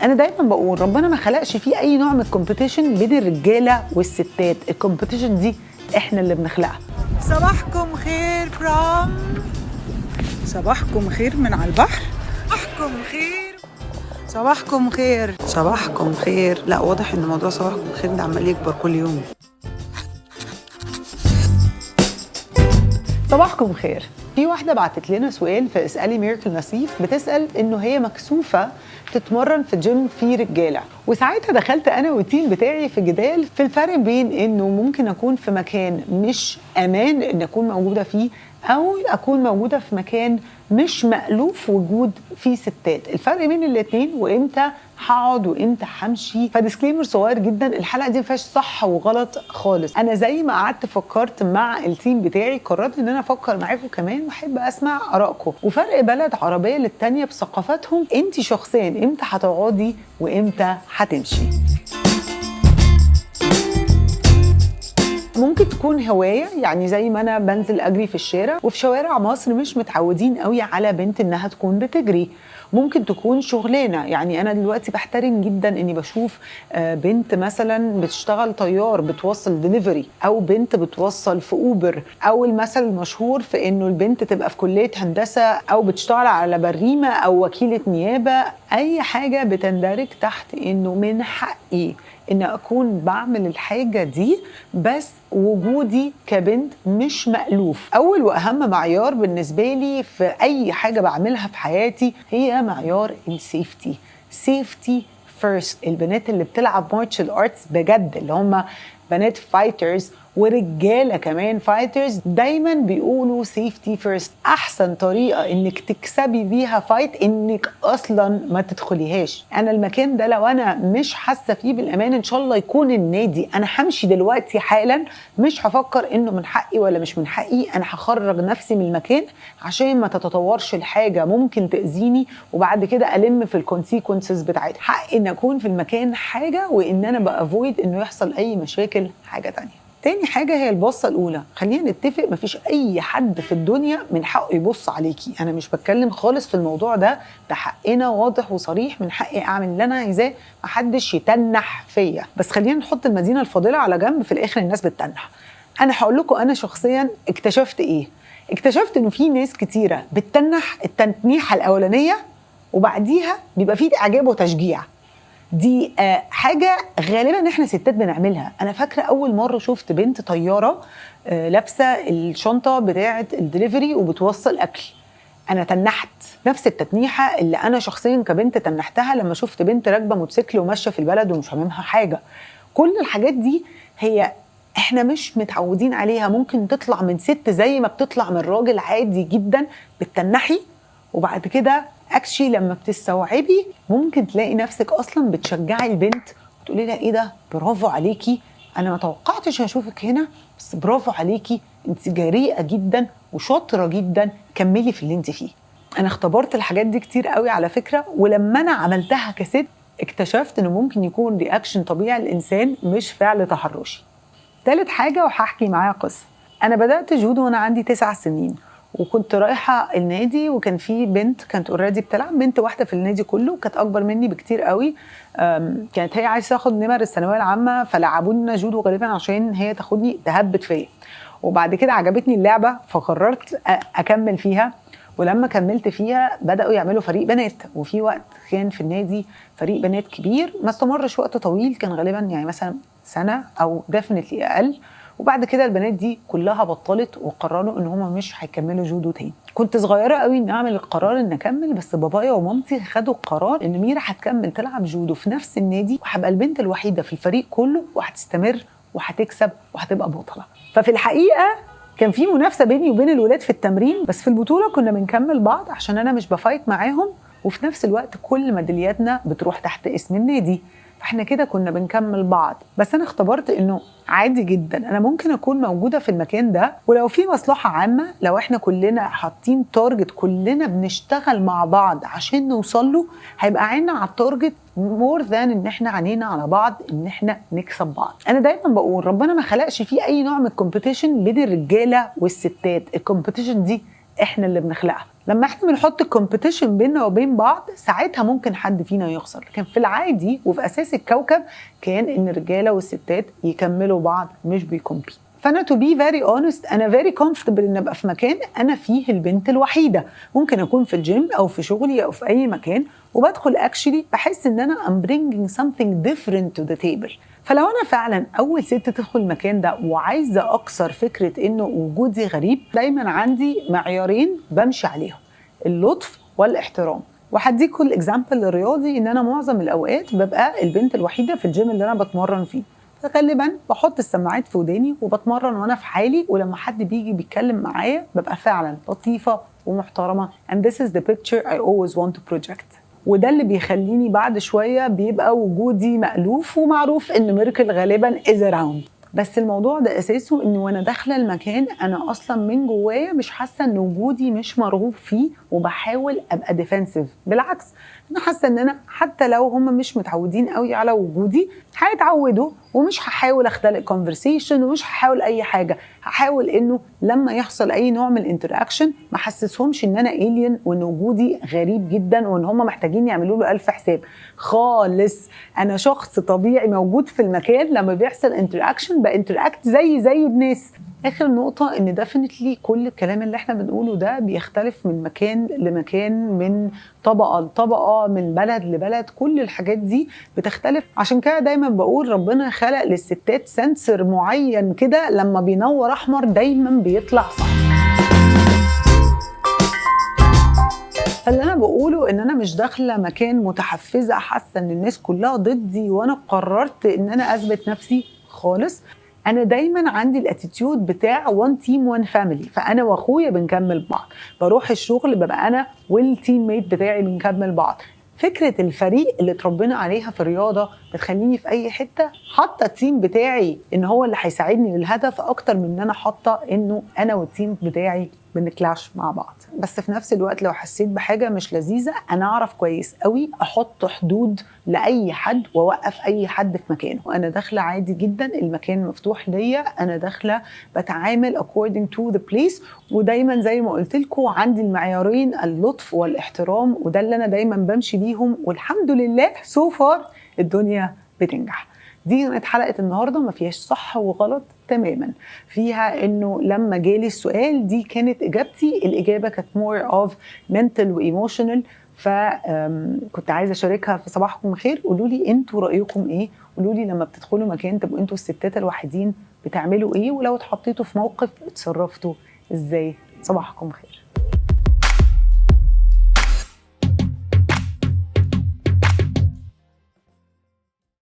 انا دايما بقول ربنا ما خلقش فيه اي نوع من الكومبيتيشن بين الرجاله والستات. الكومبيتيشن دي احنا اللي بنخلقها. صباحكم خير صباحكم خير من على البحر. صباحكم خير، صباحكم خير، صباحكم خير. لا، واضح ان موضوع صباحكم خير ده عمال يكبر كل يوم. صباحكم خير. في واحدة بعتت لنا سؤال في اسألي ميركل نصيف، بتسأل انه هي مكسوفة تتمرن في جيم فيه رجالة، وساعتها دخلت انا والتيم بتاعي في جدال في الفرق بين انه ممكن اكون في مكان مش امان ان اكون موجودة فيه، او اكون موجودة في مكان مش مألوف وجود فيه ستات. الفرق بين الاتنين وامتى هقعد وامتى همشي. فديسكليمر صغير جدا، الحلقه دي مفيهاش صح وغلط خالص. انا زي ما قعدت فكرت مع التيم بتاعي، قررت ان انا افكر معاكم كمان واحب اسمع ارائكم. وفرق بلد عربيه للتانيه بثقافاتهم، انت شخصيا امتى هتقعدي وامتى هتمشي. ممكن تكون هواية، يعني زي ما أنا بنزل أجري في الشارع، وفي شوارع مصر مش متعودين قوي على بنت إنها تكون بتجري. ممكن تكون شغلانة، يعني أنا دلوقتي بحترم جدا إني بشوف بنت مثلا بتشتغل طيار بتوصل ديليفري، أو بنت بتوصل في أوبر، أو المثل المشهور في إنه البنت تبقى في كلية هندسة أو بتشتغل على بريمة أو وكيلة نيابة. أي حاجة بتندرج تحت إنه من حقي إن أكون بعمل الحاجة دي، بس وجودي كبنت مش مألوف. أول وأهم معيار بالنسبة لي في أي حاجة بعملها في حياتي هي معيار السيفتي. سيفتي فيرست. البنات اللي بتلعب مارشال ارتس بجد، اللي هم بنات فايترز ورجالة كمان فايترز، دايما بيقولوا سيفتي فيرست. احسن طريقة انك تكسبي بيها فايت انك اصلا ما تدخليهاش. انا المكان ده لو انا مش حاسة فيه بالامان، ان شاء الله يكون النادي، انا همشي دلوقتي حالا، مش هفكر انه من حقي ولا مش من حقي. انا هخرج نفسي من المكان عشان ما تتطورش الحاجة ممكن تأذيني، وبعد كده ألم في الكونسيكونسز بتاعتها. حق ان اكون في المكان حاجة، وان انا بأفويد انه يحصل اي مشاكل حاجة تانية. تاني حاجة هي البصة الأولى. خلينا نتفق، مفيش أي حد في الدنيا من حقه يبص عليكي. أنا مش بتكلم خالص في الموضوع ده حقنا واضح وصريح، من حقي أعمل اللي أنا عايزاه، محدش يتنح فيا. بس خلينا نحط المدينة الفاضلة على جنب، في الآخر الناس بتتنح. أنا هقول لكم أنا شخصيا اكتشفت إيه. اكتشفت إنه في ناس كتيرة بتتنح التنتنيحة الأولانية وبعديها بيبقى فيه إعجاب وتشجيع. دي حاجة غالبا احنا ستات بنعملها. انا فاكرة اول مرة شفت بنت طيارة لابسة الشنطة بتاعة الدليفري وبتوصل اكل، انا تنحت نفس التتنيحة اللي انا شخصيا كبنت تنحتها لما شفت بنت راكبة موتوسيكل وماشية في البلد ومش هممها حاجة. كل الحاجات دي هي احنا مش متعودين عليها. ممكن تطلع من ست زي ما بتطلع من راجل عادي جدا، بتتنحي، وبعد كده اكشي لما بتستوعبي ممكن تلاقي نفسك اصلا بتشجعي البنت وتقولي لها ايه ده، برافو عليكي، انا ما توقعتش هشوفك هنا، بس برافو عليكي، انت جريئة جدا وشاطرة جدا، كملي في اللي انت فيه. انا اختبرت الحاجات دي كتير قوي على فكرة، ولما انا عملتها كست اكتشفت انه ممكن يكون رياكشن طبيعي الانسان مش فعل تحرشي. ثالث حاجة وهحكي معاها قصة. انا بدأت جودو وانا عندي 9 سنين، وكنت رايحة النادي وكان في بنت كانت اوريدي بتلعب، بنت واحدة في النادي كله، كانت أكبر مني بكتير قوي. كانت هي عايزة تاخد نمر الثانوية العامة، فلعبونا جودو غالبا عشان هي تاخدني تهبت فيا. وبعد كده عجبتني اللعبة فقررت أكمل فيها، ولما كملت فيها بدأوا يعملوا فريق بنات. وفي وقت كان في النادي فريق بنات كبير، ما استمرش وقت طويل، كان غالبا يعني مثلا سنة أو ديفنتلي أقل. وبعد كده البنات دي كلها بطلت وقرروا ان هم مش هيكملوا جودو تاني. كنت صغيره قوي ان اعمل القرار ان اكمل، بس بابايا ومامتي خدوا القرار ان ميرا هتكمل تلعب جودو في نفس النادي، وهبقى البنت الوحيده في الفريق كله، وهتستمر وهتكسب وهتبقى بطله. ففي الحقيقه كان في منافسه بيني وبين الولاد في التمرين، بس في البطوله كنا بنكمل بعض عشان انا مش بفايت معاهم، وفي نفس الوقت كل ميدالياتنا بتروح تحت اسم النادي، فاحنا كده كنا بنكمل بعض. بس انا اختبرت انه عادي جدا انا ممكن اكون موجوده في المكان ده، ولو في مصلحه عامه، لو احنا كلنا حاطين تارجت كلنا بنشتغل مع بعض عشان نوصل له، هيبقى عيننا على التارجت مور ذان ان احنا عينينا على بعض ان احنا نكسب بعض. انا دايما بقول ربنا ما خلقش فيه اي نوع من الكومبيتيشن بين الرجاله والستات. الكومبيتيشن دي احنا اللي بنخلقها. لما احنا بنحط الكومبيتيشن بيننا وبين بعض ساعتها ممكن حد فينا يخسر، لكن في العادي وفي اساس الكوكب كان ان الرجاله والستات يكملوا بعض مش بيكمبيت. فانا to be very honest انا very comfortable ان ابقى في مكان انا فيه البنت الوحيده، ممكن اكون في الجيم او في شغلي او في اي مكان وبدخل actually بحس ان انا I'm bringing something different to the table. فلو انا فعلا اول ست تدخل المكان ده وعايزه اكسر فكره انه وجودي غريب، دايما عندي معيارين بمشي عليهم: اللطف والاحترام. وهديكوا الاكزامبل الرياضي ان انا معظم الاوقات ببقى البنت الوحيده في الجيم اللي انا بتمرن فيه، فغالبا بحط السماعات في وداني وبتمرن وانا في حالي، ولما حد بيجي بيتكلم معايا ببقى فعلا لطيفه ومحترمه and this is the picture I always want to project. وده اللي بيخليني بعد شويه بيبقى وجودي مألوف ومعروف ان ميركل غالبا is around. بس الموضوع ده اساسه ان وانا داخله المكان انا اصلا من جوايا مش حاسه ان وجودي مش مرغوب فيه وبحاول ابقى ديفنسيف، بالعكس انا حاسه ان انا حتى لو هم مش متعودين قوي على وجودي هيتعودوا، ومش هحاول اختلق كونفرسيشن ومش هحاول اي حاجه، هحاول انه لما يحصل اي نوع من الانتراكشن ما احسسهمش ان انا الين وان وجودي غريب جدا وان هم محتاجين يعملوا له الف حساب خالص. انا شخص طبيعي موجود في المكان، لما بيحصل انتراكشن بانتراكت زي الناس. اخر نقطه ان ديفينتلي كل الكلام اللي احنا بنقوله ده بيختلف من مكان لمكان، من طبقه لطبقه، من بلد لبلد، كل الحاجات دي بتختلف. عشان كده دايما بقول ربنا خلق للستات سنسر معين كده لما بينور احمر دايما بيطلع صح. اللي انا بقوله ان انا مش داخله مكان متحفزه حاسه ان الناس كلها ضدي وانا قررت ان انا اثبت نفسي خالص. انا دايما عندي الاتيتيود بتاع وان تيم وان فاميلي، فانا واخويا بنكمل بعض، بروح الشغل ببقى انا والتيم ميت بتاعي بنكمل بعض. فكره الفريق اللي اتربينا عليها في الرياضه بتخليني في اي حته حاطه التيم بتاعي ان هو اللي هيساعدني للهدف اكتر من ان انا حاطه انه انا والتيم بتاعي بنكلاش مع بعض. بس في نفس الوقت لو حسيت بحاجه مش لذيذه انا اعرف كويس قوي احط حدود لاي حد واوقف اي حد في مكانه. انا داخله عادي جدا، المكان مفتوح ليا، انا داخله بتعامل according to the place، ودايما زي ما قلت لكم عندي المعيارين اللطف والاحترام، وده اللي انا دايما بمشي بيهم، والحمد لله سو فار الدنيا بتنجح. دي كانت حلقه النهارده ما فيهاش صح وغلط تماما، فيها انه لما جالي السؤال دي كانت اجابتي، الاجابه كانت more of mental وايموشنال، فكنت عايزه اشاركها في صباحكم خير. قولوا لي انتوا رايكم ايه، قولوا لي لما بتدخلوا مكان تبقوا انتوا الستات الوحيدين بتعملوا ايه، ولو اتحطيتوا في موقف اتصرفتوا ازاي. صباحكم خير.